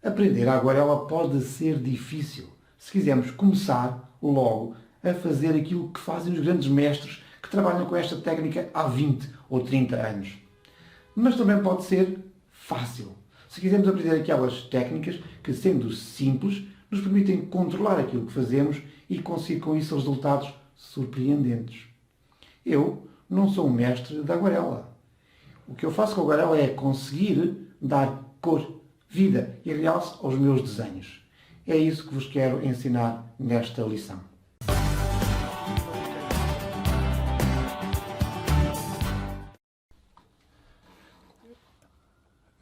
Aprender a aguarela pode ser difícil, se quisermos começar logo a fazer aquilo que fazem os grandes mestres que trabalham com esta técnica há 20 ou 30 anos. Mas também pode ser fácil, se quisermos aprender aquelas técnicas que, sendo simples, nos permitem controlar aquilo que fazemos e conseguir com isso resultados surpreendentes. Eu não sou um mestre da aguarela. O que eu faço com a aguarela é conseguir dar cor, vida e realce aos meus desenhos. É isso que vos quero ensinar nesta lição.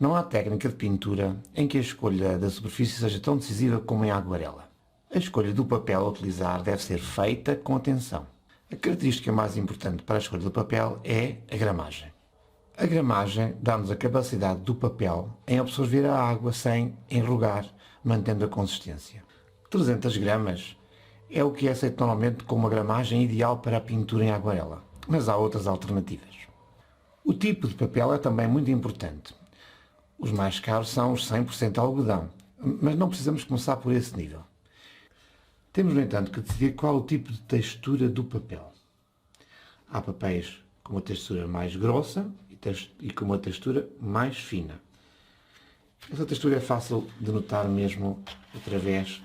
Não há técnica de pintura em que a escolha da superfície seja tão decisiva como em aguarela. A escolha do papel a utilizar deve ser feita com atenção. A característica mais importante para a escolha do papel é a gramagem. A gramagem dá-nos a capacidade do papel em absorver a água sem enrugar, mantendo a consistência. 300 gramas é o que é aceito normalmente como a gramagem ideal para a pintura em aguarela, mas há outras alternativas. O tipo de papel é também muito importante. Os mais caros são os 100% algodão, mas não precisamos começar por esse nível. Temos, no entanto, que decidir qual o tipo de textura do papel. Há papéis com uma textura mais grossa e com uma textura mais fina. Essa textura é fácil de notar mesmo através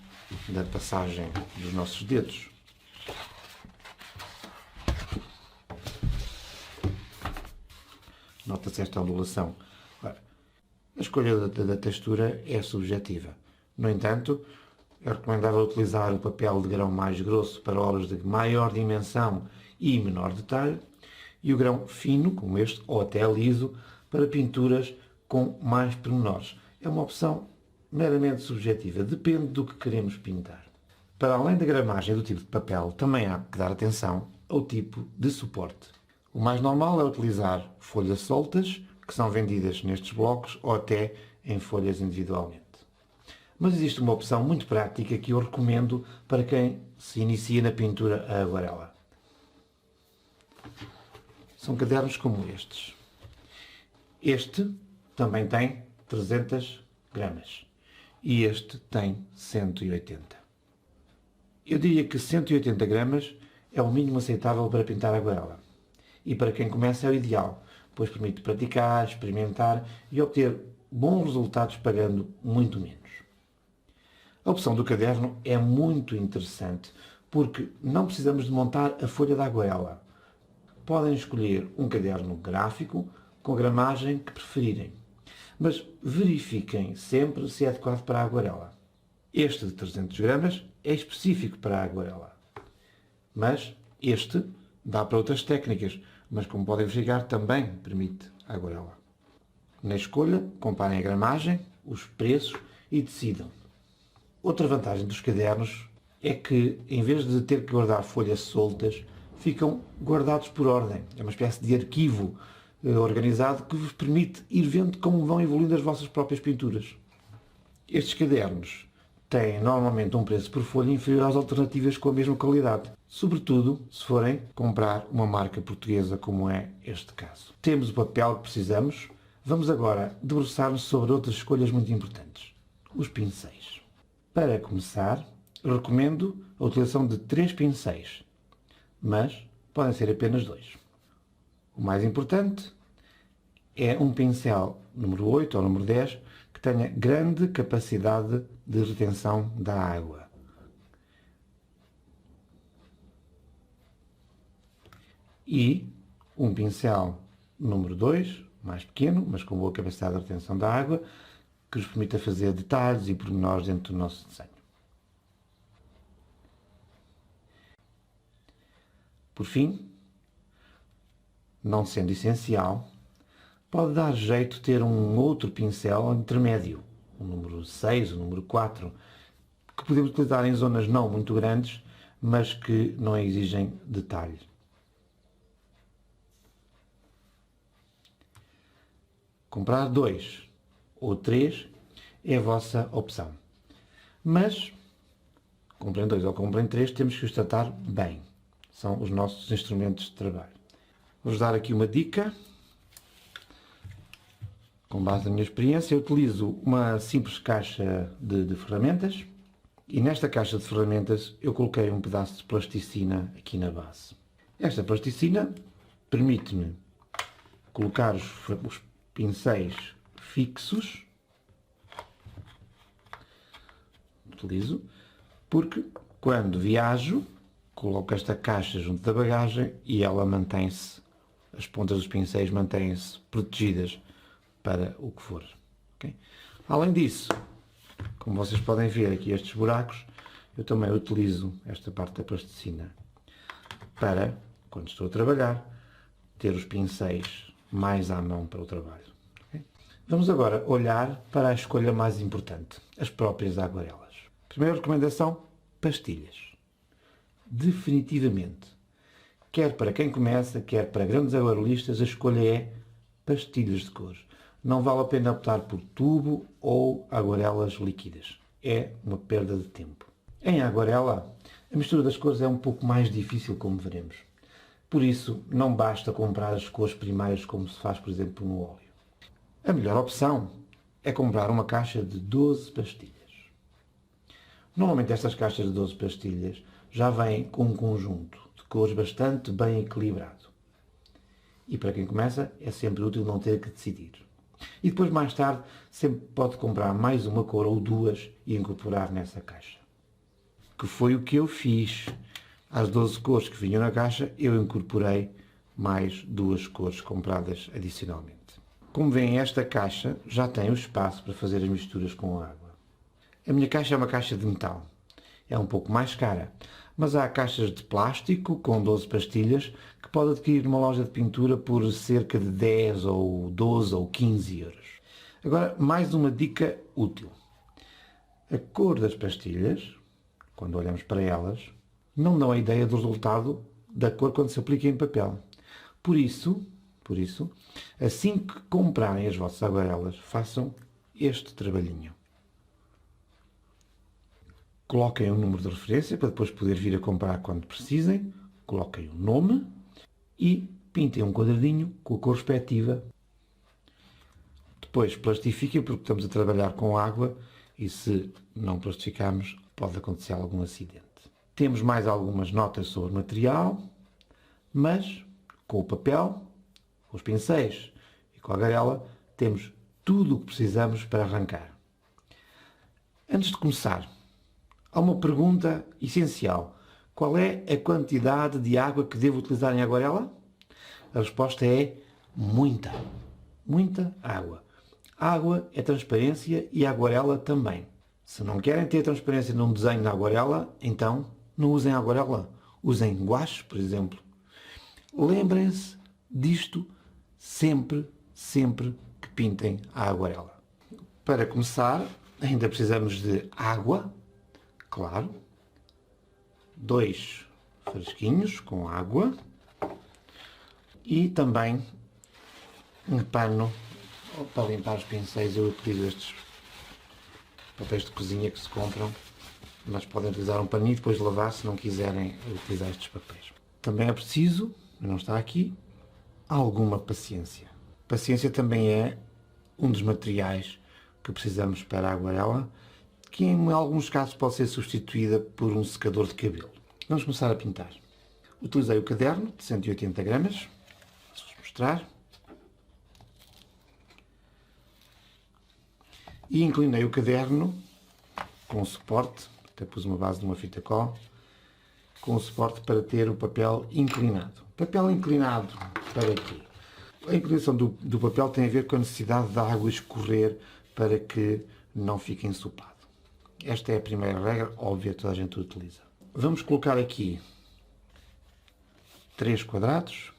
da passagem dos nossos dedos. Nota-se esta ondulação. A escolha da textura é subjetiva. No entanto, é recomendável utilizar o papel de grão mais grosso para obras de maior dimensão e menor detalhe, e o grão fino, como este, ou até liso, para pinturas com mais pormenores. É uma opção meramente subjetiva, depende do que queremos pintar. Para além da gramagem e do tipo de papel, também há que dar atenção ao tipo de suporte. O mais normal é utilizar folhas soltas, que são vendidas nestes blocos ou até em folhas individualmente. Mas existe uma opção muito prática que eu recomendo para quem se inicia na pintura a aguarela. São cadernos como estes. Este também tem 300 gramas e este tem 180. Eu diria que 180 gramas é o mínimo aceitável para pintar a aguarela. E para quem começa é o ideal, pois permite praticar, experimentar e obter bons resultados pagando muito menos. A opção do caderno é muito interessante porque não precisamos de montar a folha da aguarela. Podem escolher um caderno gráfico com a gramagem que preferirem, mas verifiquem sempre se é adequado para a aguarela. Este de 300 gramas é específico para a aguarela, mas este dá para outras técnicas, mas como podem verificar também permite a aguarela. Na escolha, comparem a gramagem, os preços e decidam. Outra vantagem dos cadernos é que, em vez de ter que guardar folhas soltas, ficam guardados por ordem. É uma espécie de arquivo organizado que vos permite ir vendo como vão evoluindo as vossas próprias pinturas. Estes cadernos têm normalmente um preço por folha inferior às alternativas com a mesma qualidade, sobretudo se forem comprar uma marca portuguesa, como é este caso. Temos o papel que precisamos, vamos agora debruçar-nos sobre outras escolhas muito importantes. Os pincéis. Para começar, recomendo a utilização de 3 pincéis, mas podem ser apenas 2. O mais importante é um pincel número 8 ou número 10 que tenha grande capacidade de retenção da água. E um pincel número 2, mais pequeno, mas com boa capacidade de retenção da água, que nos permita fazer detalhes e pormenores dentro do nosso desenho. Por fim, não sendo essencial, pode dar jeito ter um outro pincel intermédio, o número 6, o número 4, que podemos utilizar em zonas não muito grandes, mas que não exigem detalhe. Comprar 2 ou 3 é a vossa opção. Mas, comprem 2 ou comprem 3, temos que os tratar bem. São os nossos instrumentos de trabalho. Vou-vos dar aqui uma dica. Com base na minha experiência, eu utilizo uma simples caixa de ferramentas e nesta caixa de ferramentas eu coloquei um pedaço de plasticina aqui na base. Esta plasticina permite-me colocar os pincéis fixos, utilizo, porque quando viajo coloco esta caixa junto da bagagem e ela mantém-se, as pontas dos pincéis mantêm-se protegidas para o que for. Okay? Além disso, como vocês podem ver aqui estes buracos, eu também utilizo esta parte da plasticina para, quando estou a trabalhar, ter os pincéis mais à mão para o trabalho. Okay? Vamos agora olhar para a escolha mais importante, as próprias aguarelas. Primeira recomendação, pastilhas. Definitivamente. Quer para quem começa, quer para grandes aguarelistas, a escolha é pastilhas de cor. Não vale a pena optar por tubo ou aguarelas líquidas. É uma perda de tempo. Em aguarela, a mistura das cores é um pouco mais difícil, como veremos. Por isso, não basta comprar as cores primárias como se faz, por exemplo, no óleo. A melhor opção é comprar uma caixa de 12 pastilhas. Normalmente estas caixas de 12 pastilhas já vêm com um conjunto de cores bastante bem equilibrado. E para quem começa, é sempre útil não ter que decidir. E depois, mais tarde, sempre pode comprar mais uma cor ou duas e incorporar nessa caixa. Que foi o que eu fiz. Às 12 cores que vinham na caixa, eu incorporei mais duas cores compradas adicionalmente. Como veem, esta caixa já tem o espaço para fazer as misturas com a água. A minha caixa é uma caixa de metal. É um pouco mais cara, mas há caixas de plástico com 12 pastilhas que pode adquirir numa loja de pintura por cerca de 10 ou 12 ou 15 euros. Agora, mais uma dica útil. A cor das pastilhas, quando olhamos para elas, não dão a ideia do resultado da cor quando se aplica em papel. Por isso, assim que comprarem as vossas aguarelas, façam este trabalhinho. Coloquem um número de referência para depois poder vir a comprar quando precisem. Coloquem o nome e pintem um quadradinho com a cor respectiva. Depois plastifiquem porque estamos a trabalhar com água e se não plastificarmos pode acontecer algum acidente. Temos mais algumas notas sobre o material, mas com o papel, com os pincéis e com a aguarela temos tudo o que precisamos para arrancar. Antes de começar, há uma pergunta essencial. Qual é a quantidade de água que devo utilizar em aguarela? A resposta é muita. Muita água. Água é transparência e a aguarela também. Se não querem ter transparência num desenho na aguarela, então não usem aguarela. Usem guache, por exemplo. Lembrem-se disto sempre que pintem a aguarela. Para começar, ainda precisamos de água, claro, 2 frasquinhos com água e também um pano para limpar os pincéis. Eu utilizo estes papéis de cozinha que se compram, mas podem utilizar um paninho e depois lavar se não quiserem utilizar estes papéis. Também é preciso, não está aqui, alguma paciência. Paciência também é um dos materiais que precisamos para a aguarela, que em alguns casos pode ser substituída por um secador de cabelo. Vamos começar a pintar. Utilizei o caderno de 180 gramas, vou-vos mostrar, e inclinei o caderno com o suporte, até pus uma base de uma fita cola, com o suporte para ter o papel inclinado. Papel inclinado para quê? A inclinação do papel tem a ver com a necessidade da água escorrer para que não fique ensopado. Esta é a primeira regra, óbvia, toda a gente utiliza. Vamos colocar aqui 3 quadrados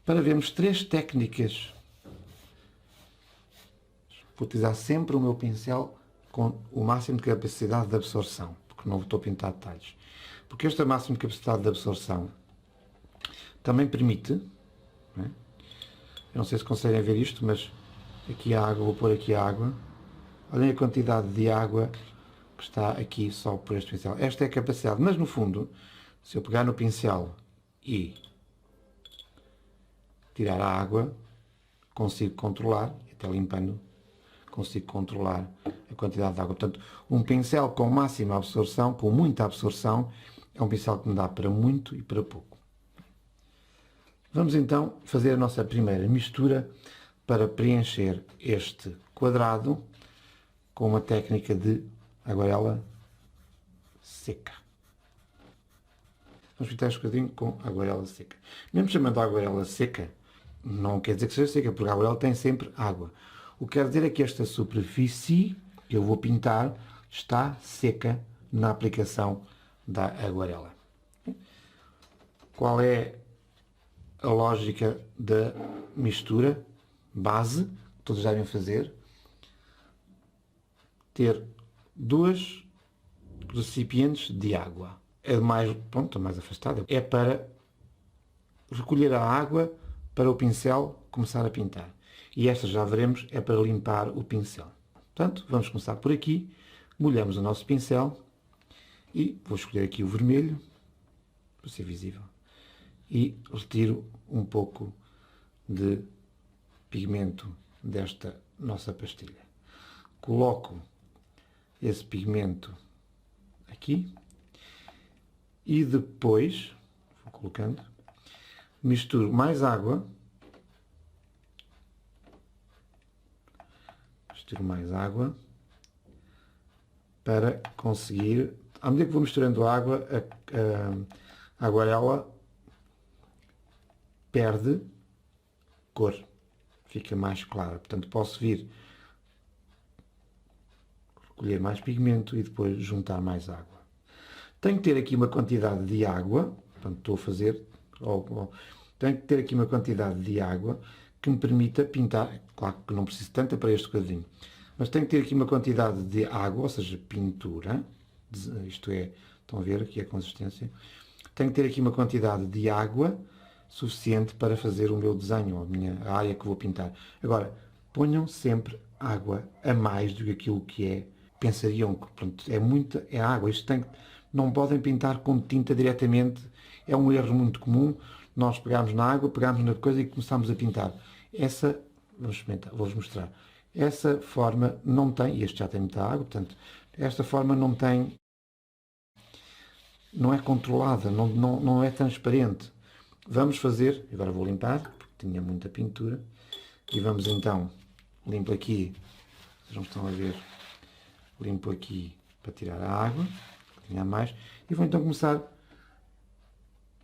para vermos 3 técnicas. Vou utilizar sempre o meu pincel com o máximo de capacidade de absorção, porque não estou a pintar detalhes. Porque esta máxima de capacidade de absorção também permite, não é? Eu não sei se conseguem ver isto, mas aqui a água, vou pôr aqui a água. Olhem a quantidade de água que está aqui só por este pincel. Esta é a capacidade, mas no fundo, se eu pegar no pincel e tirar a água, consigo controlar, até limpando, consigo controlar a quantidade de água. Portanto, um pincel com máxima absorção, com muita absorção, é um pincel que me dá para muito e para pouco. Vamos então fazer a nossa primeira mistura para preencher este quadrado com uma técnica de aguarela seca. Vamos pintar este quadrinho com aguarela seca. Mesmo chamando a aguarela seca, não quer dizer que seja seca, porque a aguarela tem sempre água. O que quer dizer é que esta superfície que eu vou pintar está seca na aplicação da aguarela. Qual é a lógica da mistura base que todos devem fazer? Ter 2 recipientes de água. É mais, pronto, mais afastada. É para recolher a água para o pincel começar a pintar. E esta, já veremos, é para limpar o pincel. Portanto, vamos começar por aqui. Molhamos o nosso pincel. E vou escolher aqui o vermelho, para ser visível. E retiro um pouco de pigmento desta nossa pastilha. Coloco esse pigmento aqui. E depois, vou colocando, misturo mais água. Misturo mais água para conseguir, à medida que vou misturando a água, a aguarela perde cor, fica mais clara. Portanto, posso vir recolher mais pigmento e depois juntar mais água. Tenho que ter aqui uma quantidade de água, portanto, estou a fazer, tenho que ter aqui uma quantidade de água que me permita pintar. Claro que não preciso tanta para este quadrinho, mas tenho que ter aqui uma quantidade de água, ou seja, pintura, isto é, estão a ver aqui a consistência. Tenho que ter aqui uma quantidade de água suficiente para fazer o meu desenho, a área que vou pintar. Agora, ponham sempre água a mais do que aquilo que é. Pensariam que, pronto, é água, isto tem, não podem pintar com tinta diretamente, é um erro muito comum. Nós pegamos na água, pegamos na coisa e começamos a pintar. Essa, vamos experimentar, vou-vos mostrar. Essa forma não tem, e este já tem muita água, portanto, esta forma não é controlada, não é transparente. Vamos fazer, agora vou limpar, porque tinha muita pintura, e vamos então, limpo aqui, vocês não estão a ver, limpo aqui para tirar a água, que tinha mais, e vou então começar,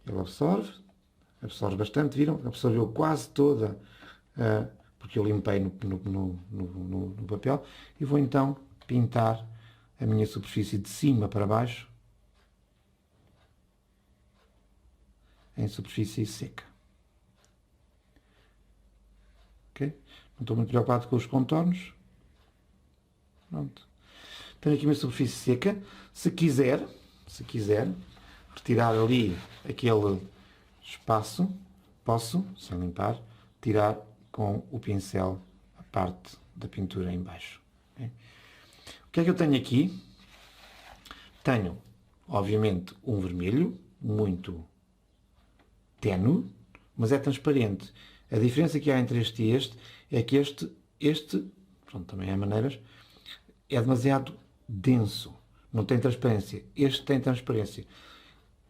ele absorve bastante, viram? Absorveu quase toda, porque eu limpei no papel, e vou então pintar a minha superfície de cima para baixo, em superfície seca. Ok? Não estou muito preocupado com os contornos. Pronto. Tenho aqui uma superfície seca. Se quiser retirar ali aquele espaço, posso, sem limpar, tirar com o pincel a parte da pintura em baixo. Okay? O que é que eu tenho aqui? Tenho, obviamente, um vermelho, muito ténue, mas é transparente. A diferença que há entre este e este é que este, pronto, também há maneiras, é demasiado denso, não tem transparência. Este tem transparência.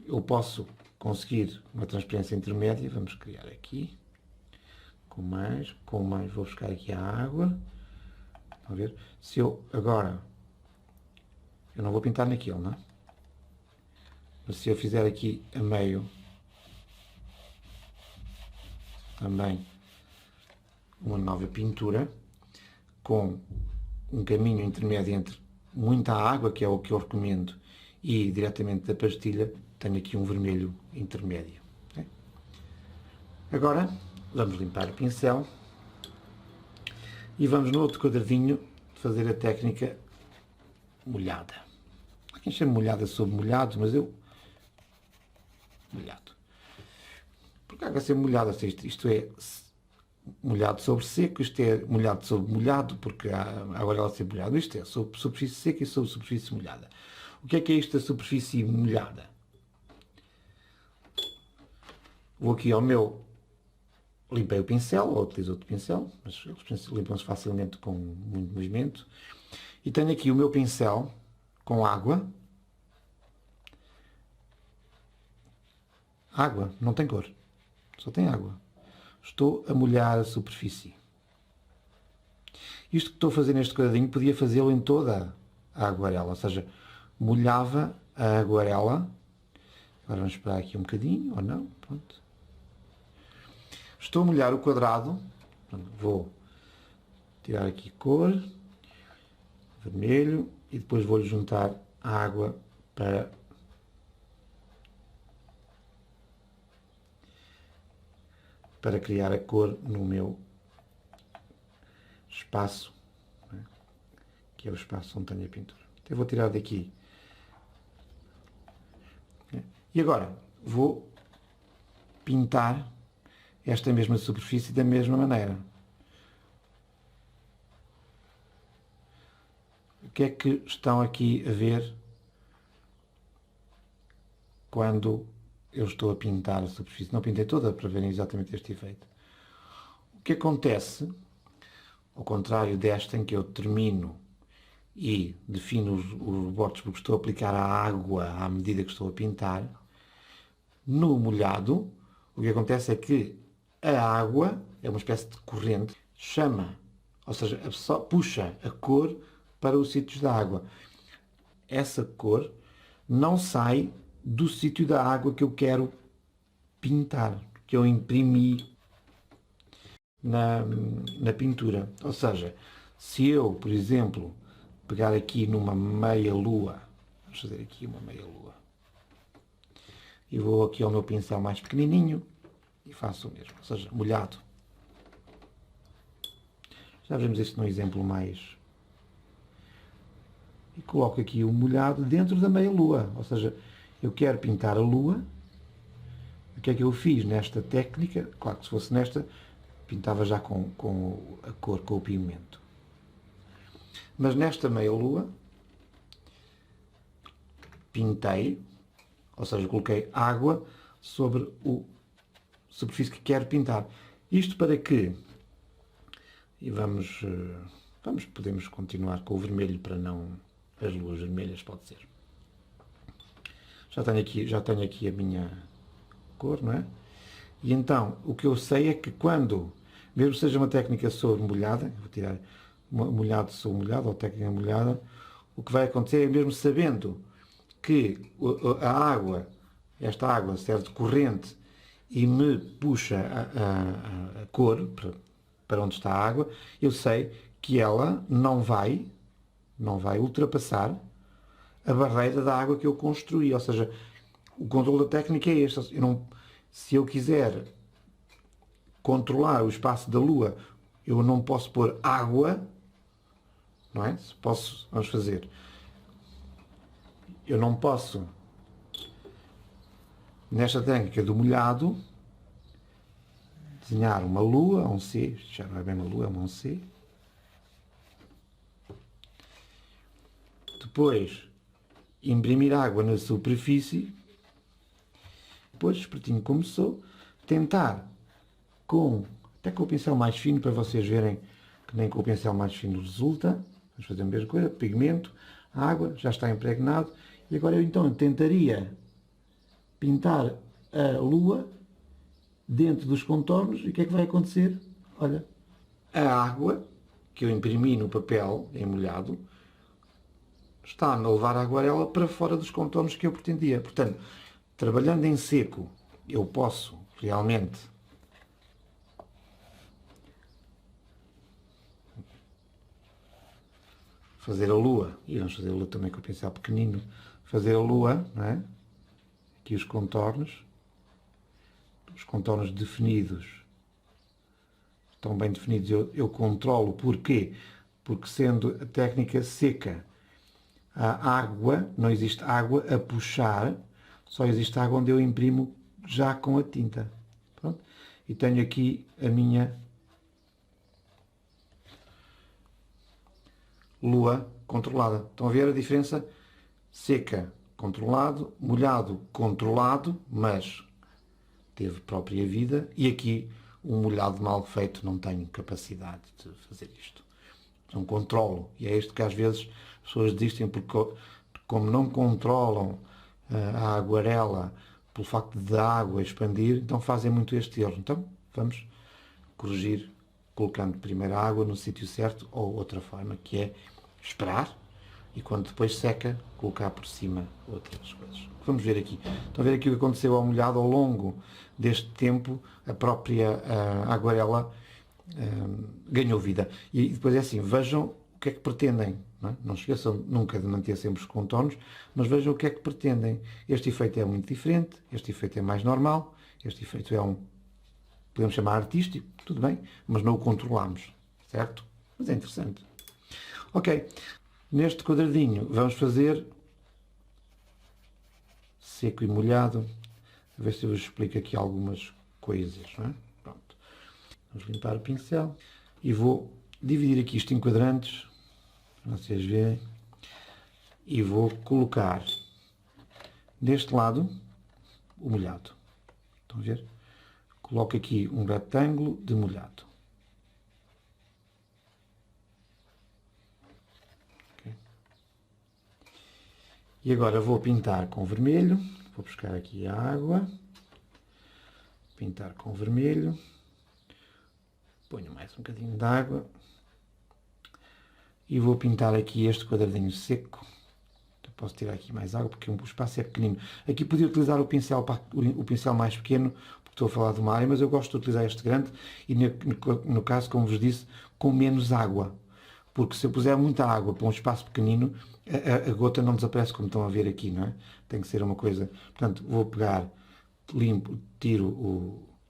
Eu posso conseguir uma transparência intermédia, vamos criar aqui, com mais, vou buscar aqui a água, estão a ver? Se eu agora, eu não vou pintar naquilo, não é? Mas se eu fizer aqui a meio, também uma nova pintura com um caminho intermédio entre muita água, que é o que eu recomendo, e diretamente da pastilha, tenho aqui um vermelho intermédio. Okay? Agora vamos limpar o pincel e vamos no outro quadradinho fazer a técnica molhada. Há quem chame molhada sobre molhado, mas eu molhado. Porque há que ser molhado, isto é molhado sobre seco, isto é molhado sobre molhado, porque agora ela ser molhado, isto é sobre superfície seca e sobre superfície molhada. O que é isto da superfície molhada? Vou aqui ao meu limpei o pincel, ou utilizo outro pincel, mas eles limpam-se facilmente com muito movimento. E tenho aqui o meu pincel com água. Água, não tem cor, só tem água. Estou a molhar a superfície. Isto que estou a fazer neste quadradinho podia fazê-lo em toda a aguarela, ou seja, molhava a aguarela. Agora vamos esperar aqui um bocadinho, ou não, pronto. Estou a molhar o quadrado, vou tirar aqui cor, vermelho, e depois vou-lhe juntar a água para criar a cor no meu espaço, né? Que é o espaço onde tenho a pintura. Então eu vou tirar daqui. E agora vou pintar esta mesma superfície da mesma maneira. O que é que estão aqui a ver quando eu estou a pintar a superfície? Não pintei toda para verem exatamente este efeito. O que acontece, ao contrário desta em que eu termino e defino os rebordes porque estou a aplicar a água à medida que estou a pintar, no molhado, o que acontece é que a água é uma espécie de corrente, chama, ou seja, puxa a cor para os sítios da água. Essa cor não sai do sítio da água que eu quero pintar, que eu imprimi na pintura. Ou seja, se eu, por exemplo, pegar aqui numa meia-lua, vamos fazer aqui uma meia-lua, e vou aqui ao meu pincel mais pequenininho e faço o mesmo, ou seja, molhado. Já vemos isto num exemplo mais... E coloco aqui o molhado dentro da meia-lua, ou seja, eu quero pintar a lua. O que é que eu fiz nesta técnica? Claro que se fosse nesta, pintava já com a cor, com o pigmento. Mas nesta meia-lua, pintei, ou seja, coloquei água sobre a superfície que quero pintar. Isto para que... E podemos continuar com o vermelho para não... As luas vermelhas, pode ser. Já tenho aqui a minha cor, não é? E então, o que eu sei é que quando, mesmo seja uma técnica sobre molhada, vou tirar molhado sobre molhado, ou técnica molhada, o que vai acontecer é, mesmo sabendo que esta água serve de corrente e me puxa a cor para onde está a água, eu sei que ela não vai ultrapassar a barreira da água que eu construí. Ou seja, o controle da técnica é este. Se eu quiser controlar o espaço da lua, eu não posso pôr água, não é? Vamos fazer. Eu não posso, nesta técnica do molhado, desenhar uma lua, um C, já não é bem uma lua, é um C. Depois, imprimir água na superfície. Depois, espertinho como sou, tentar até com o pincel mais fino, para vocês verem que nem com o pincel mais fino resulta. Vamos fazer a mesma coisa, pigmento, água, já está impregnado. E agora eu então tentaria pintar a lua dentro dos contornos. E o que é que vai acontecer? Olha, a água que eu imprimi no papel em molhado está a levar a aguarela para fora dos contornos que eu pretendia. Portanto, trabalhando em seco, eu posso realmente fazer a lua, e vamos fazer a lua também com o pincel pequenino, fazer a lua, não é? Aqui os contornos definidos, estão bem definidos, eu controlo. Porquê? Porque sendo a técnica seca, a água, não existe água a puxar, só existe água onde eu imprimo já com a tinta. Pronto. E tenho aqui a minha lua controlada. Estão a ver a diferença? Seca, controlado, molhado, controlado, mas teve própria vida. E aqui um molhado mal feito não tem capacidade de fazer isto. Não controlo. E é isto que às vezes as pessoas desistem porque, como não controlam a aguarela pelo facto de a água expandir, então fazem muito este erro. Então vamos corrigir colocando primeiro a água no sítio certo, ou outra forma, que é esperar e quando depois seca, colocar por cima outras coisas. Vamos ver aqui. Estão a ver aqui o que aconteceu ao molhado ao longo deste tempo, a própria aguarela ganhou vida. E depois é assim, vejam o que é que pretendem. Não esqueçam nunca de manter sempre os contornos, mas vejam o que é que pretendem. Este efeito é muito diferente, este efeito é mais normal, este efeito é podemos chamar artístico, tudo bem, mas não o controlamos, certo? Mas é interessante. Ok, neste quadradinho vamos fazer seco e molhado, a ver se eu vos explico aqui algumas coisas, não é? Pronto. Vamos limpar o pincel e vou dividir aqui isto em quadrantes, para vocês verem, e vou colocar deste lado o molhado. Estão a ver? Coloco aqui um retângulo de molhado. Okay. E agora vou pintar com vermelho. Vou buscar aqui a água. Pintar com vermelho. Ponho mais um bocadinho de água. E vou pintar aqui este quadradinho seco. Eu posso tirar aqui mais água porque o espaço é pequenino. Aqui podia utilizar o pincel mais pequeno, estou a falar de uma área, mas eu gosto de utilizar este grande e no caso, como vos disse, com menos água. Porque se eu puser muita água para um espaço pequenino, a gota não desaparece como estão a ver aqui, não é? Tem que ser uma coisa... Portanto, vou pegar, limpo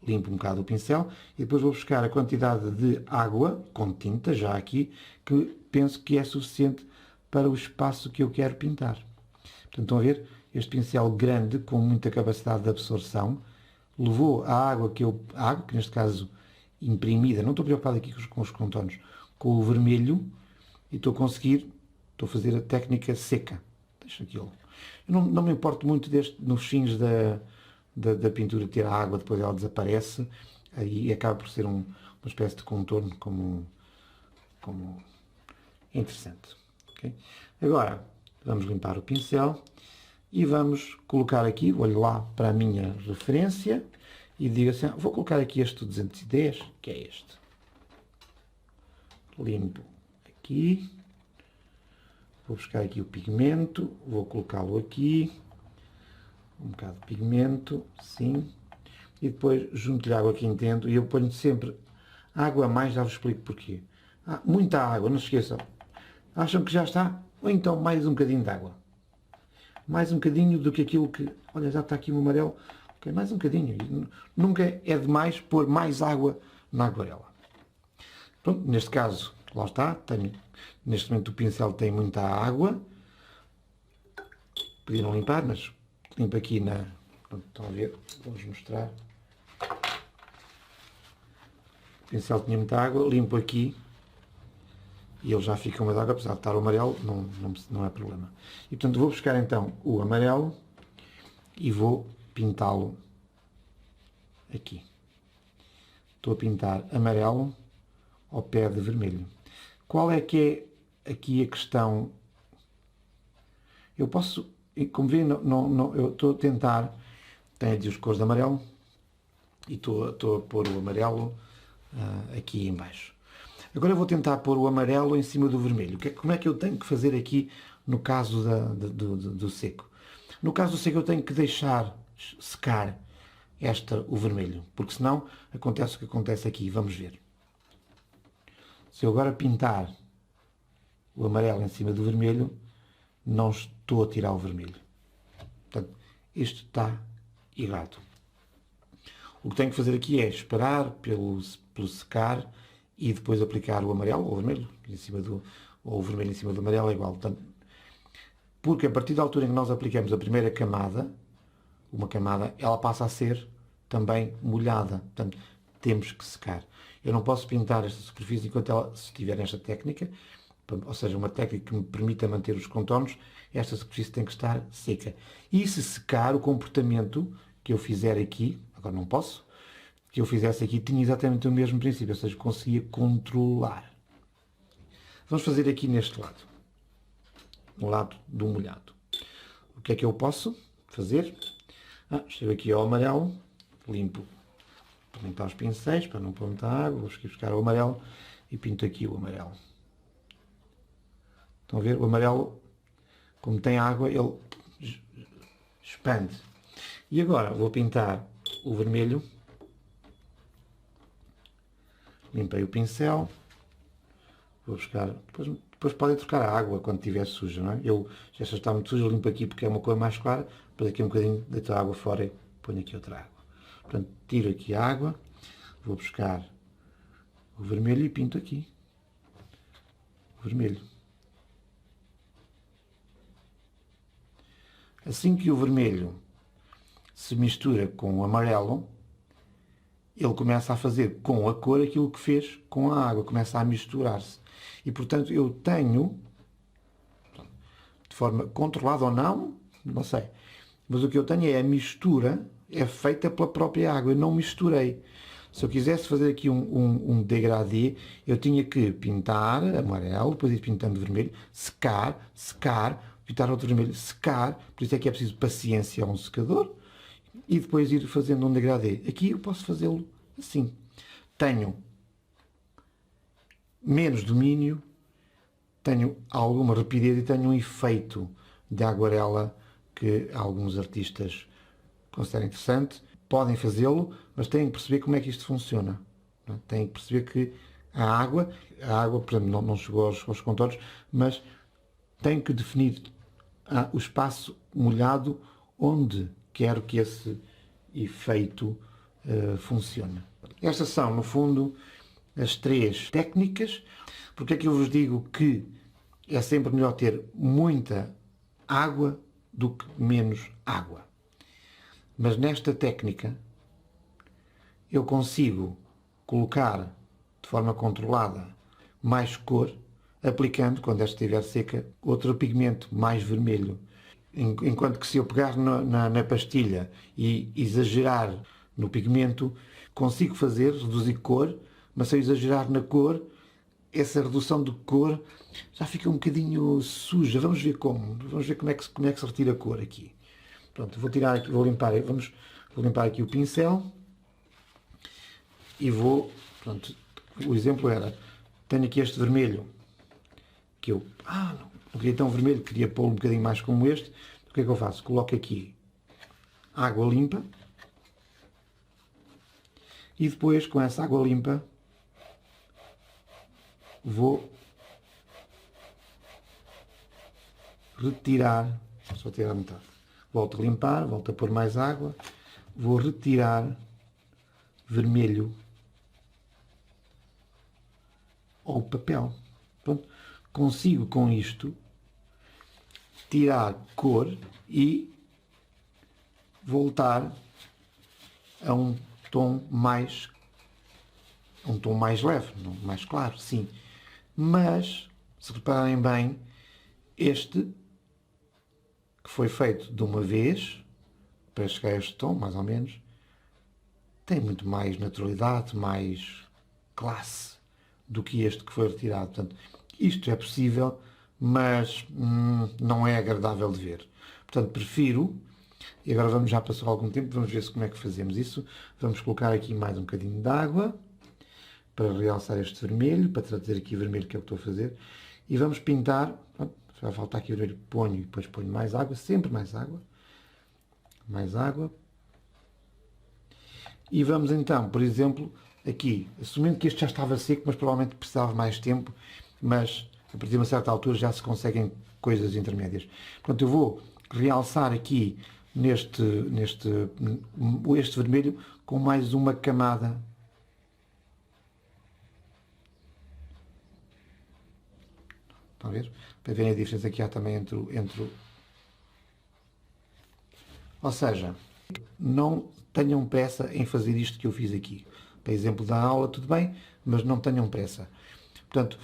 um bocado o pincel e depois vou buscar a quantidade de água com tinta, já aqui, que penso que é suficiente para o espaço que eu quero pintar. Portanto, estão a ver? Este pincel grande, com muita capacidade de absorção, levou a água que neste caso imprimida, não estou preocupado aqui com os contornos, com o vermelho, e estou a fazer a técnica seca. Deixa aquilo. Eu não me importo muito nos fins da pintura ter a água, depois ela desaparece, aí acaba por ser uma espécie de contorno como interessante. Okay? Agora, vamos limpar o pincel. E vamos colocar aqui, olho lá para a minha referência e digo assim, vou colocar aqui este 210, que é este. Limpo aqui. Vou buscar aqui o pigmento, vou colocá-lo aqui. Um bocado de pigmento, sim. E depois junto-lhe água aqui dentro e eu ponho sempre água a mais, já vos explico porquê. Muita água, não se esqueçam. Acham que já está? Ou então mais um bocadinho de água. Mais um bocadinho do que aquilo que... Olha, já está aqui o amarelo. Ok, mais um bocadinho. Nunca é demais pôr mais água na aguarela. Pronto, neste caso, lá está. Neste momento o pincel tem muita água. Podia não limpar, mas limpo aqui na... Pronto, estão a ver? Vou-vos mostrar. O pincel tinha muita água. Limpo aqui. E ele já fica uma d'água, apesar de estar o amarelo, não é problema. E portanto vou buscar então o amarelo e vou pintá-lo aqui. Estou a pintar amarelo ao pé de vermelho. Qual é que é aqui a questão? Eu posso, como vêem, eu estou a tentar, tenho aqui os cores de amarelo e estou a pôr o amarelo aqui em baixo. Agora eu vou tentar pôr o amarelo em cima do vermelho. Como é que eu tenho que fazer aqui no caso do seco? No caso do seco eu tenho que deixar secar o vermelho, porque senão acontece o que acontece aqui. Vamos ver. Se eu agora pintar o amarelo em cima do vermelho, não estou a tirar o vermelho. Portanto, isto está errado. O que tenho que fazer aqui é esperar pelo secar e depois aplicar o amarelo ou o vermelho em cima ou o vermelho em cima do amarelo é igual. Portanto, porque a partir da altura em que nós aplicamos a primeira camada, uma camada, ela passa a ser também molhada. Portanto, temos que secar. Eu não posso pintar esta superfície enquanto ela estiver nesta técnica, ou seja, uma técnica que me permita manter os contornos, esta superfície tem que estar seca. E se secar, o comportamento que eu fizer aqui, agora não posso, que eu fizesse aqui tinha exatamente o mesmo princípio, ou seja, conseguia controlar. Vamos fazer aqui neste lado, no lado do molhado. O que é que eu posso fazer? Chego aqui ao amarelo, limpo, para limpar os pincéis, para não pôr muita água, vou aqui buscar o amarelo e pinto aqui o amarelo. Estão a ver? O amarelo, como tem água, ele expande. E agora vou pintar o vermelho. Limpei o pincel. Vou buscar... Depois podem trocar a água quando estiver suja, não é? Já está muito suja, eu limpo aqui porque é uma cor mais clara. Depois aqui um bocadinho, deito a água fora e ponho aqui outra água. Portanto, tiro aqui a água. Vou buscar o vermelho e pinto aqui o vermelho. Assim que o vermelho se mistura com o amarelo, ele começa a fazer com a cor aquilo que fez com a água, começa a misturar-se. E, portanto, eu tenho, de forma controlada ou não, não sei, mas o que eu tenho é a mistura, é feita pela própria água, eu não misturei. Se eu quisesse fazer aqui um degradê, eu tinha que pintar amarelo, depois ir pintando vermelho, secar, pintar outro vermelho, secar, por isso é que é preciso paciência a um secador, e depois ir fazendo um degradê. Aqui eu posso fazê-lo assim. Tenho menos domínio, tenho alguma rapidez e tenho um efeito de aguarela que alguns artistas consideram interessante. Podem fazê-lo, mas têm que perceber como é que isto funciona. Têm que perceber que a água, por exemplo, não chegou aos contornos, mas têm que definir o espaço molhado onde quero que esse efeito funcione. Estas são, no fundo, as três técnicas. Porque é que eu vos digo que é sempre melhor ter muita água do que menos água? Mas nesta técnica eu consigo colocar de forma controlada mais cor, aplicando, quando esta estiver seca, outro pigmento mais vermelho. Enquanto que se eu pegar na pastilha e exagerar no pigmento, consigo reduzir cor, mas se eu exagerar na cor, essa redução de cor já fica um bocadinho suja. Vamos ver como. Vamos ver como é que se retira a cor aqui. Pronto, vou limpar aqui o pincel e pronto, o exemplo era, tenho aqui este vermelho, que eu, não queria tão vermelho, queria pô-lo um bocadinho mais como este. O que é que eu faço? Coloco aqui água limpa e depois com essa água limpa vou retirar, só tirar a metade. Volto a limpar, volto a pôr mais água, vou retirar vermelho ao papel. Pronto. Consigo com isto tirar cor e voltar a um tom mais leve, mais claro, sim. Mas, se repararem bem, este que foi feito de uma vez, para chegar a este tom, mais ou menos, tem muito mais naturalidade, mais classe do que este que foi retirado. Portanto, isto é possível, mas não é agradável de ver. Portanto, prefiro, e agora já passou algum tempo, vamos ver como é que fazemos isso. Vamos colocar aqui mais um bocadinho de água, para realçar este vermelho, para trazer aqui o vermelho que é o que estou a fazer, e vamos pintar. Pronto, vai faltar aqui o vermelho, ponho e depois ponho mais água, sempre mais água, e vamos então, por exemplo, aqui, assumindo que este já estava seco, mas provavelmente precisava mais tempo, mas a partir de uma certa altura já se conseguem coisas intermédias. Portanto, eu vou realçar aqui este vermelho com mais uma camada. Estão a ver? Para verem a diferença que há também entre Ou seja, não tenham pressa em fazer isto que eu fiz aqui. Para exemplo da aula, tudo bem, mas não tenham pressa. Portanto,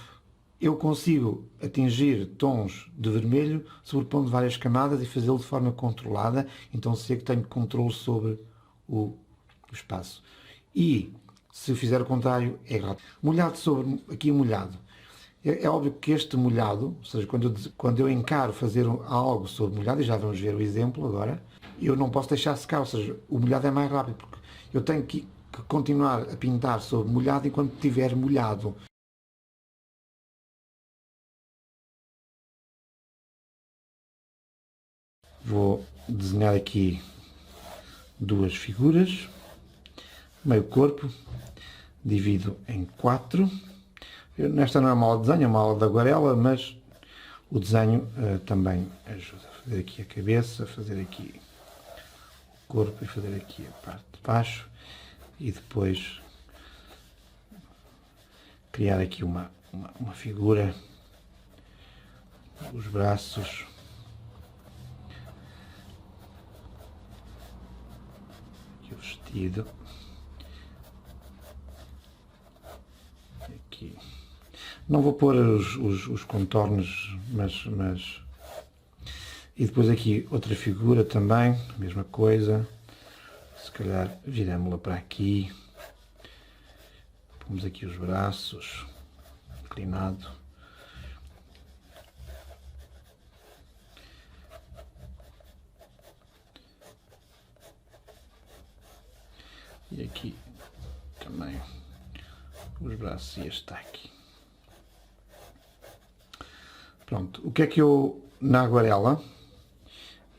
eu consigo atingir tons de vermelho sobrepondo várias camadas e fazê-lo de forma controlada, então sei que tenho controle sobre o espaço. E se fizer o contrário, é errado. Molhado sobre, aqui molhado. É óbvio que este molhado, ou seja, quando eu encaro fazer algo sobre molhado, e já vamos ver o exemplo agora, eu não posso deixar secar, ou seja, o molhado é mais rápido, porque eu tenho que continuar a pintar sobre molhado enquanto estiver molhado. Vou desenhar aqui duas figuras, meio corpo, divido em 4. Nesta não é uma aula de desenho, é uma aula de aguarela, mas o desenho também ajuda. Fazer aqui a cabeça, fazer aqui o corpo e fazer aqui a parte de baixo e depois criar aqui uma figura, os braços. Aqui o vestido. Aqui. Não vou pôr os contornos, mas... E depois aqui outra figura também, mesma coisa. Se calhar viramos-la para aqui. Pomos aqui os braços, inclinado. E aqui também os braços e este aqui. Pronto, o que é que eu, na aguarela,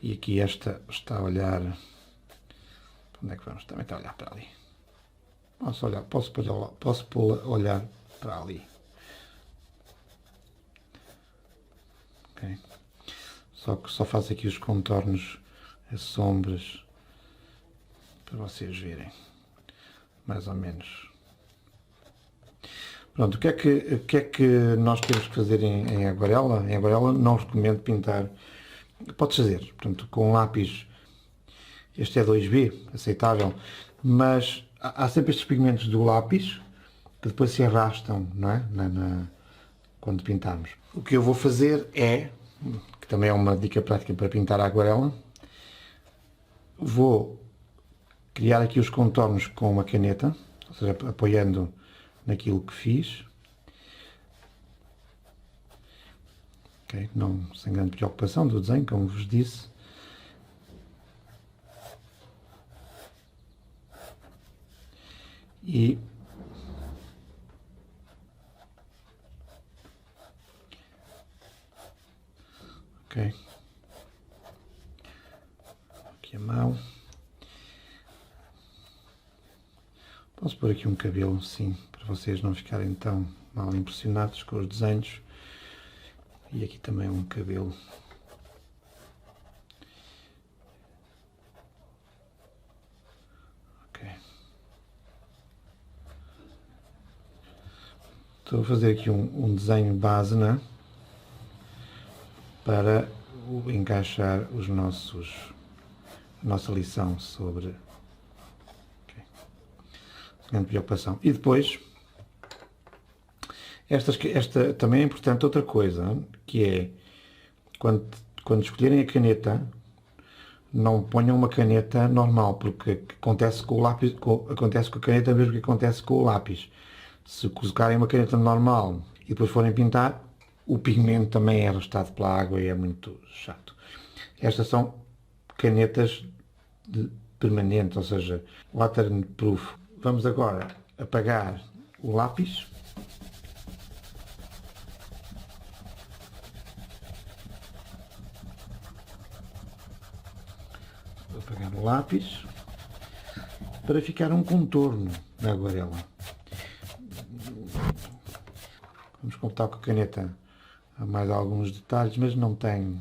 e aqui esta está a olhar, para onde é que vamos? Também está a olhar para ali. Posso pô-la a olhar para ali. Ok? Só faço aqui os contornos, as sombras, para vocês verem, mais ou menos. Pronto, o que é que nós temos que fazer em aguarela? Em aguarela não recomendo pintar, podes fazer, portanto, com lápis, este é 2B, aceitável, mas há sempre estes pigmentos do lápis que depois se arrastam, não é? Quando pintarmos. O que eu vou fazer é, que também é uma dica prática para pintar a aguarela, vou criar aqui os contornos com uma caneta, ou seja, apoiando naquilo que fiz, okay? Não sem grande preocupação do desenho, como vos disse. E ok, aqui a mão. Posso pôr aqui um cabelo, sim, para vocês não ficarem tão mal impressionados com os desenhos. E aqui também um cabelo. Ok. Estou a fazer aqui um desenho base, né? Para encaixar a nossa lição sobre... grande preocupação. E depois, esta também é importante outra coisa, que é, quando escolherem a caneta, não ponham uma caneta normal, porque acontece com o lápis, acontece com a caneta mesmo que acontece com o lápis. Se colocarem uma caneta normal e depois forem pintar, o pigmento também é arrastado pela água e é muito chato. Estas são canetas permanentes, ou seja, waterproof. Vamos agora apagar o lápis. Vou apagar o lápis para ficar um contorno na aguarela. Vamos completar com a caneta a mais alguns detalhes, mas não tem...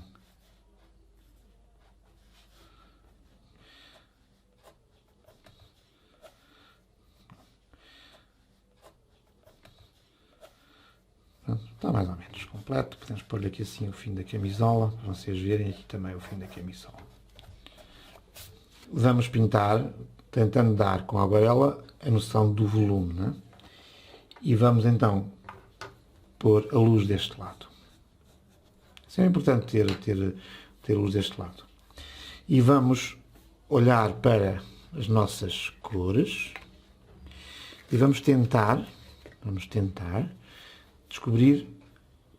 Está mais ou menos completo. Podemos pôr aqui assim o fim da camisola, para vocês verem aqui também o fim da camisola. Vamos pintar, tentando dar com a aguarela a noção do volume, né? E vamos então pôr a luz deste lado. Isso é importante ter luz deste lado. E vamos olhar para as nossas cores E vamos tentar descobrir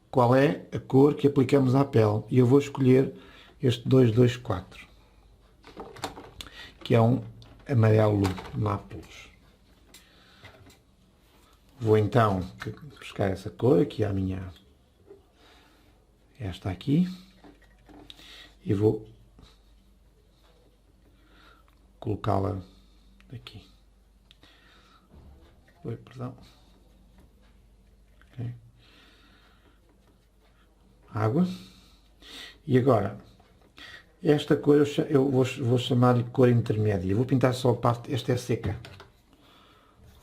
qual é a cor que aplicamos à pele. E eu vou escolher este 224, que é um amarelo Nápoles. Vou então buscar essa cor aqui à minha, esta aqui, e vou colocá-la aqui. Oi, perdão. Okay. Água. E agora, esta cor eu vou chamar-lhe cor intermédia. Vou pintar só a parte, esta é seca.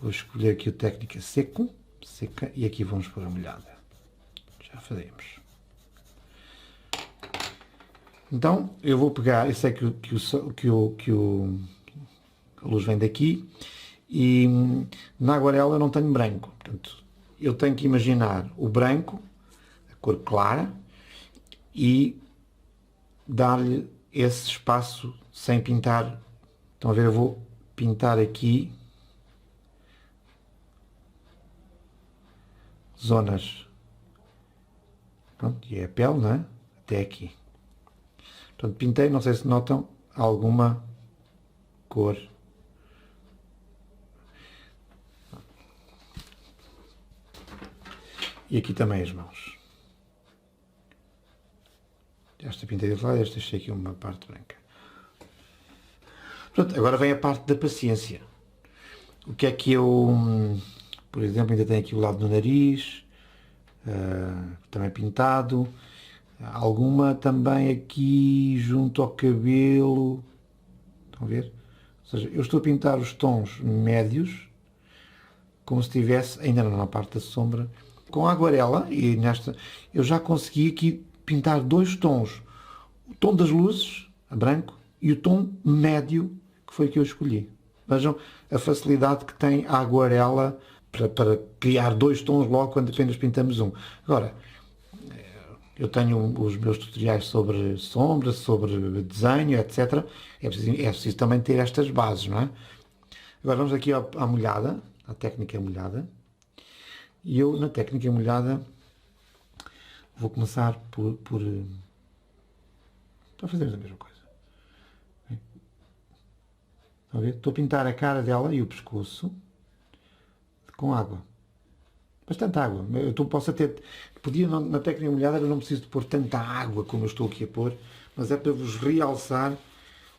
Vou escolher aqui o técnica seco, seca, e aqui vamos pôr a molhada. Já fazemos. Então, eu vou pegar, eu sei que a luz vem daqui, e na aguarela eu não tenho branco. Portanto, eu tenho que imaginar o branco, a cor clara, e dar-lhe esse espaço sem pintar. Estão a ver, eu vou pintar aqui zonas, pronto, e é a pele, não é? Até aqui. Portanto, pintei, não sei se notam alguma cor. E aqui também as mãos. Esta pintei de lado, esta deixei aqui uma parte branca. Pronto, agora vem a parte da paciência. O que é que eu... Por exemplo, ainda tenho aqui o lado do nariz, também pintado. Alguma também aqui junto ao cabelo. Estão a ver? Ou seja, eu estou a pintar os tons médios, como se estivesse, ainda não na parte da sombra. Com a aguarela, e nesta, eu já consegui aqui pintar dois tons. O tom das luzes, a branco, e o tom médio, que foi o que eu escolhi. Vejam a facilidade que tem a aguarela para criar dois tons logo quando apenas pintamos um. Agora, eu tenho os meus tutoriais sobre sombra, sobre desenho, etc. É preciso também ter estas bases, não é? Agora vamos aqui à molhada, à técnica molhada. E eu, na técnica molhada, vou começar para fazermos a mesma coisa. Estão a ver? Estou a pintar a cara dela e o pescoço com água. Bastante água. Eu posso até... na técnica molhada eu não preciso de pôr tanta água como eu estou aqui a pôr, mas é para vos realçar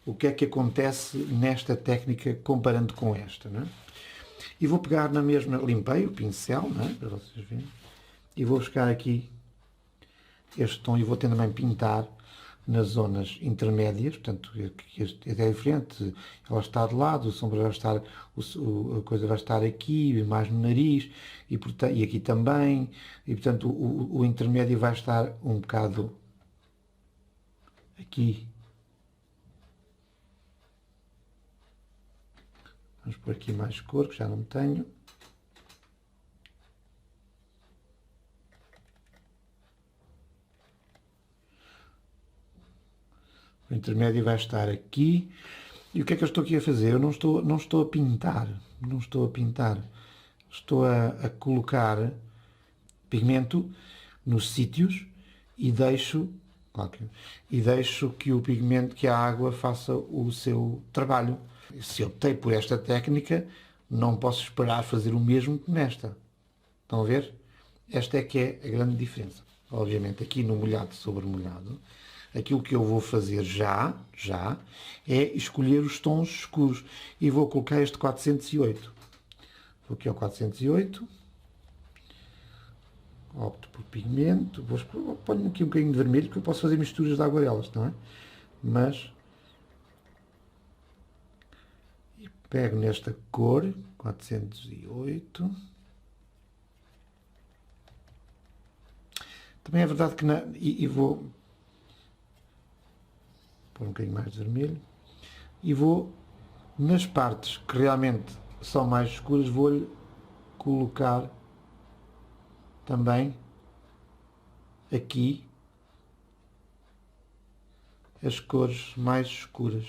o que é que acontece nesta técnica comparando com esta, não é? E vou pegar na mesma... Limpei o pincel, não é? Para vocês verem. E vou buscar aqui este tom e vou também pintar nas zonas intermédias, portanto, é diferente, ela está de lado, a sombra vai estar, a coisa vai estar aqui, mais no nariz, e aqui também, e portanto o intermédio vai estar um bocado aqui. Vamos pôr aqui mais cor, que já não tenho. O intermédio vai estar aqui. E o que é que eu estou aqui a fazer? Eu não estou a pintar. Não estou a pintar. Estou a colocar pigmento nos sítios e deixo que o pigmento, que a água faça o seu trabalho. Se optei por esta técnica, não posso esperar fazer o mesmo que nesta. Estão a ver? Esta é que é a grande diferença. Obviamente, aqui no molhado sobre molhado, aquilo que eu vou fazer já é escolher os tons escuros. E vou colocar este 408. Vou aqui ao 408. Opto por pigmento. Ponho aqui um bocadinho de vermelho, porque eu posso fazer misturas de aguarelas, não é? Mas... E pego nesta cor, 408. Também é verdade que... E vou... pôr um bocadinho mais de vermelho, e vou, nas partes que realmente são mais escuras, vou-lhe colocar também aqui as cores mais escuras.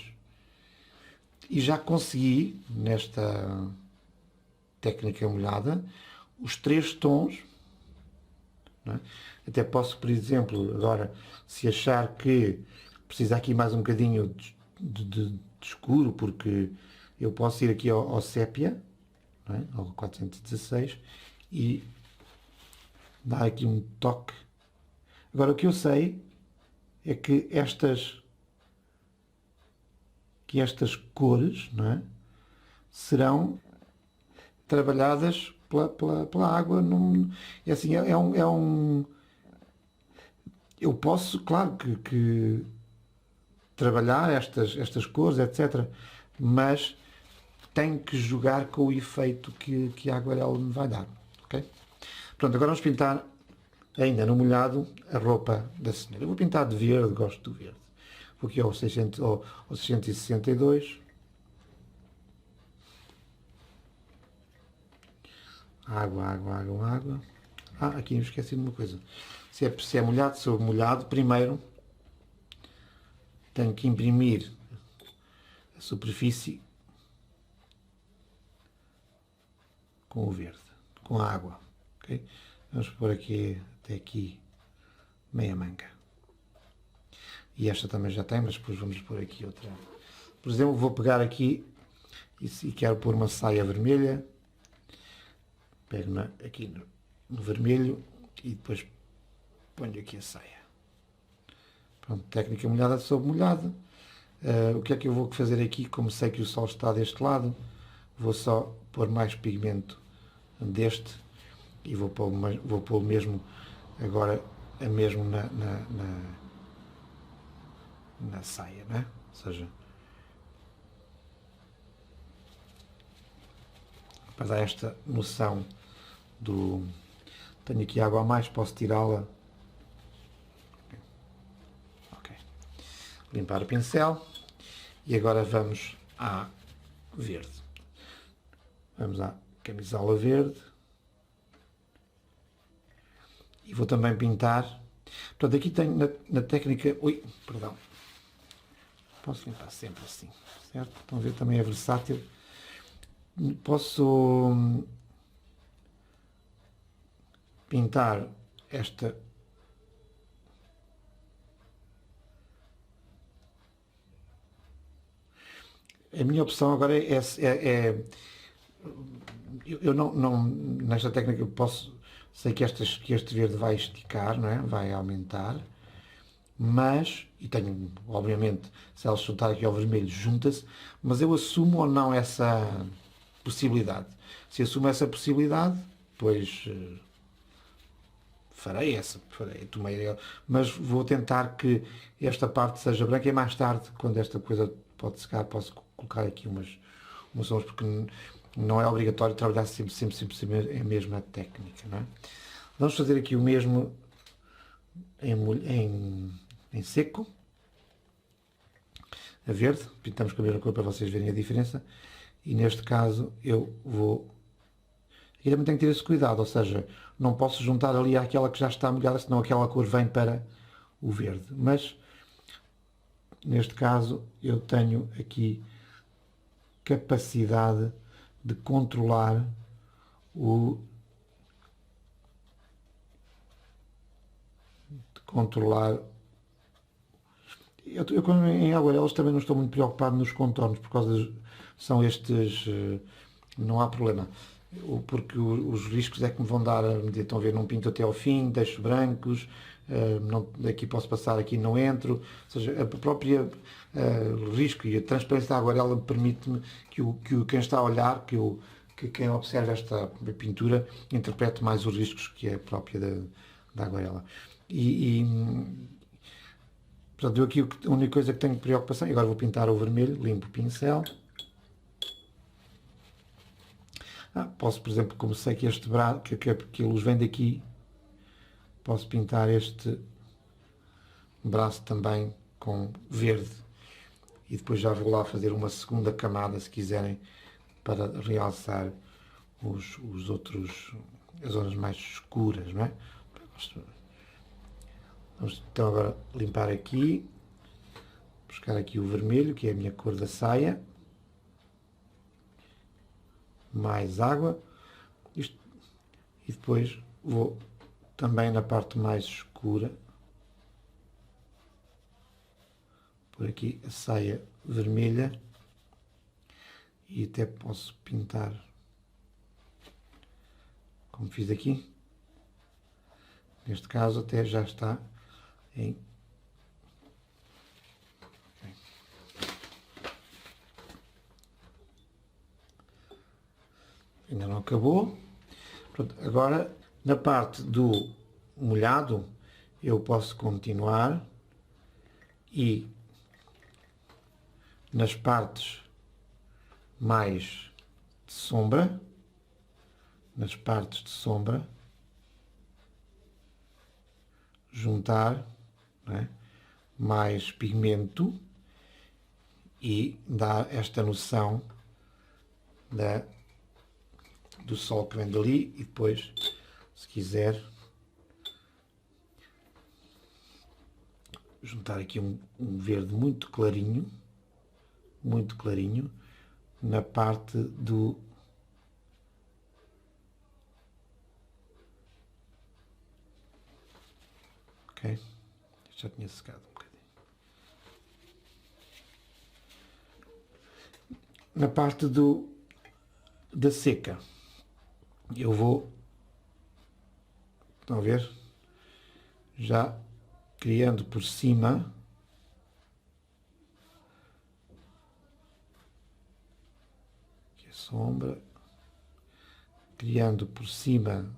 E já consegui, técnica molhada, os 3 tons, não é? Até posso, por exemplo, agora, se achar que precisa aqui mais um bocadinho de escuro, porque eu posso ir aqui ao sépia, não é? Ao 416, e dar aqui um toque. Agora, o que eu sei é que estas cores, não é? Serão trabalhadas pela água. É assim, eu posso, claro, que trabalhar estas cores, etc. Mas tenho que jogar com o efeito que a aguarela me vai dar. Ok? Pronto, agora vamos pintar, ainda no molhado, a roupa da senhora. Eu vou pintar de verde, gosto do verde. Vou aqui ao 662. Água. Aqui me esqueci de uma coisa. Se é molhado, sobre molhado, primeiro tenho que imprimir a superfície com o verde, com a água. Okay? Vamos pôr aqui, até aqui, meia manga. E esta também já tem, mas depois vamos pôr aqui outra. Por exemplo, vou pegar aqui e quero pôr uma saia vermelha. Pego aqui no vermelho e depois ponho aqui a saia. Pronto, técnica molhada sobre molhado. O que é que eu vou fazer aqui? Como sei que o sol está deste lado, vou só pôr mais pigmento deste e vou pôr mesmo agora mesmo na saia, né? Ou seja, para dar esta noção do... Tenho aqui água a mais, posso tirá-la. Ok. Limpar o pincel. E agora vamos à verde. Vamos à camisola verde. E vou também pintar. Portanto, aqui tenho na técnica... Ui, perdão. Posso limpar sempre assim, certo? Estão a ver, também é versátil. Posso pintar esta... A minha opção agora eu não nesta técnica posso, sei que este verde vai esticar, não é? Vai aumentar, mas, e tenho, obviamente, se ela se juntar aqui ao vermelho, junta-se, mas eu assumo ou não essa possibilidade. Se assumo essa possibilidade, pois tomei, mas vou tentar que esta parte seja branca e mais tarde, quando esta coisa pode secar, posso colocar aqui umas sombras, porque não é obrigatório trabalhar sempre a mesma técnica, não é? Vamos fazer aqui o mesmo em seco, a verde, pintamos com a mesma cor para vocês verem a diferença, e neste caso eu vou... Aqui também tenho que ter esse cuidado, ou seja, não posso juntar ali àquela que já está molhada, senão aquela cor vem para o verde. Mas, neste caso, eu tenho aqui capacidade de controlar eu em aguarelas também não estou muito preocupado nos contornos, por causa são estes, não há problema. Porque os riscos é que me vão dar, estão a ver, não pinto até ao fim, deixo brancos, aqui posso passar, aqui não entro, ou seja, a própria risco e a transparência da aguarela permite-me que quem está a olhar, que quem observa esta pintura interprete mais os riscos que é própria da aguarela. Portanto, eu aqui a única coisa que tenho preocupação, e agora vou pintar o vermelho, limpo o pincel. Posso, por exemplo, como sei que este braço, que a luz vem daqui, posso pintar este braço também com verde. E depois já vou lá fazer uma segunda camada, se quiserem, para realçar os outros, as zonas mais escuras, não é? Vamos então agora limpar aqui, buscar aqui o vermelho, que é a minha cor da saia. Mais água, E depois vou também na parte mais escura, por aqui a saia vermelha, e até posso pintar como fiz aqui. Neste caso até já está em... Ainda não acabou. Pronto, agora na parte do molhado eu posso continuar, e nas partes mais de sombra, juntar, não é, mais pigmento e dar esta noção do sol que vem dali. E depois, se quiser, juntar aqui um verde muito clarinho na parte do... Ok? Já tinha secado um bocadinho. Na parte da seca, eu vou... Estão a ver? Já criando por cima aqui a sombra, criando por cima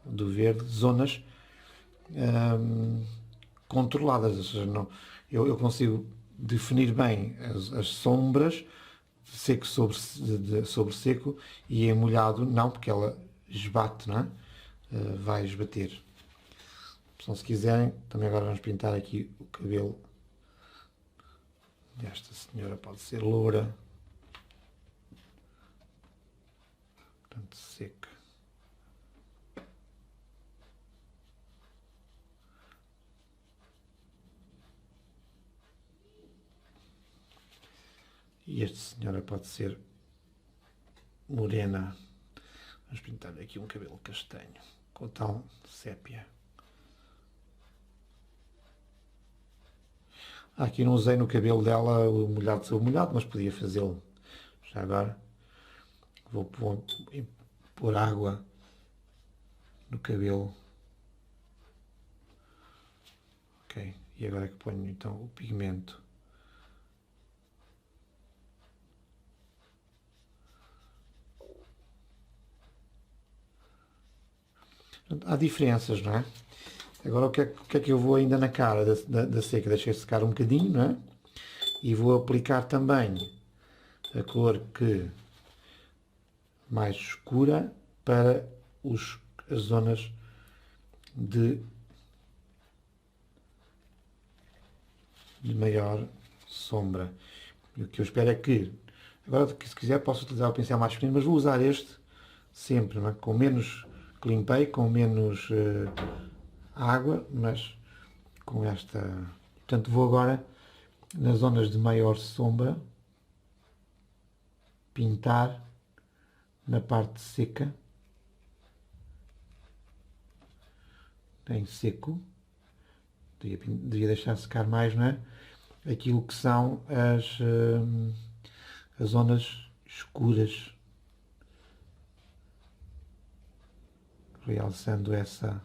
do verde zonas controladas, ou seja, não, eu consigo definir bem as sombras de seco sobre seco, e em molhado não, porque ela esbate, não é? Vai esbater. Então, se quiserem, também agora vamos pintar aqui o cabelo desta senhora. Pode ser loura, portanto seca. E esta senhora pode ser morena. Vamos pintar aqui um cabelo castanho, com tal sépia. Aqui não usei no cabelo dela o molhado sobre molhado, mas podia fazê-lo. Já agora vou pôr água no cabelo. Ok, e agora é que ponho então o pigmento. Há diferenças, não é? Agora o que é que eu vou ainda na cara da seca? Deixei secar um bocadinho, não é? E vou aplicar também a cor mais escura para as zonas de maior sombra. E o que eu espero é que, agora se quiser posso utilizar o pincel mais pequeno, mas vou usar este sempre, não é? Com menos que limpei, com menos água, mas com esta... Portanto, vou agora nas zonas de maior sombra pintar na parte seca, em seco. Devia deixar secar mais, não é? Aquilo que são as zonas escuras, realçando essa.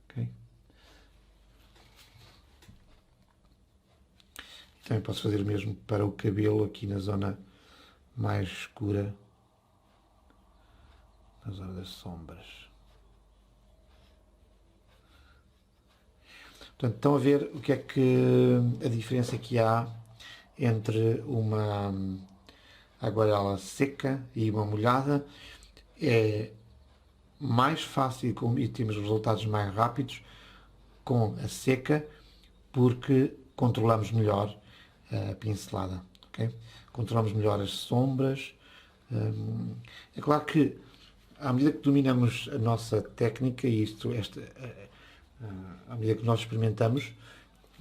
Ok? Também posso fazer o mesmo para o cabelo, aqui na zona mais escura, na zona das sombras. Portanto, estão a ver o que é que a diferença que há entre uma aguarela seca e uma molhada. É mais fácil e temos resultados mais rápidos com a seca, porque controlamos melhor a pincelada, ok? Controlamos melhor as sombras. É claro que à medida que dominamos a nossa técnica, e à medida que nós experimentamos,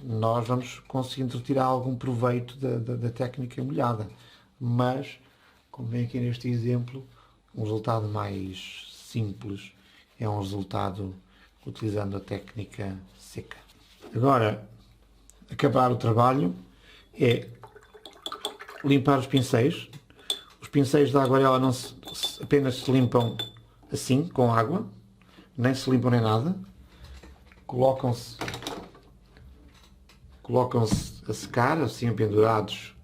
nós vamos conseguindo tirar algum proveito da técnica molhada. Mas, como vem aqui neste exemplo, um resultado mais simples, é um resultado utilizando a técnica seca. Agora, acabar o trabalho é limpar os pincéis. Os pincéis da aguarela não apenas se limpam assim, com água, nem se limpam nem nada. Colocam-se a secar, assim pendurados.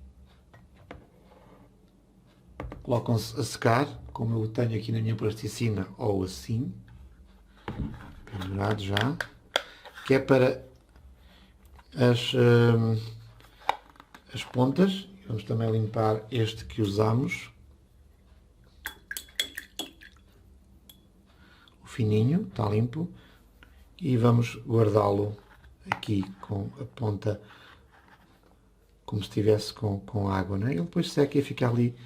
Colocam-se a secar, como eu tenho aqui na minha plasticina, ou assim, pendurados já, que é para as pontas. Vamos também limpar este que usamos, o fininho, está limpo, e vamos guardá-lo aqui com a ponta como se estivesse com água, né? Ele depois seca e fica ali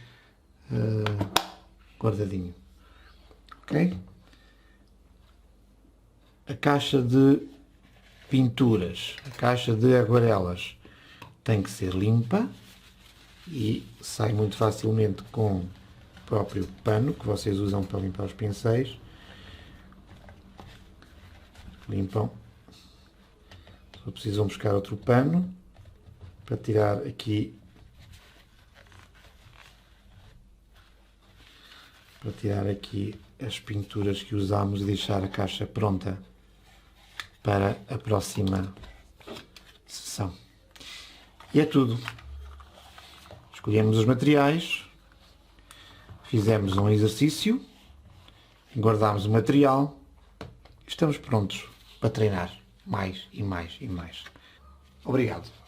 guardadinho. Ok? A caixa de pinturas, a caixa de aguarelas tem que ser limpa e sai muito facilmente com o próprio pano que vocês usam para limpar os pincéis. Limpam. Só precisam buscar outro pano para tirar aqui, as pinturas que usamos e deixar a caixa pronta para a próxima sessão. E é tudo. Escolhemos os materiais, fizemos um exercício, guardámos o material e estamos prontos para treinar mais e mais e mais. Obrigado.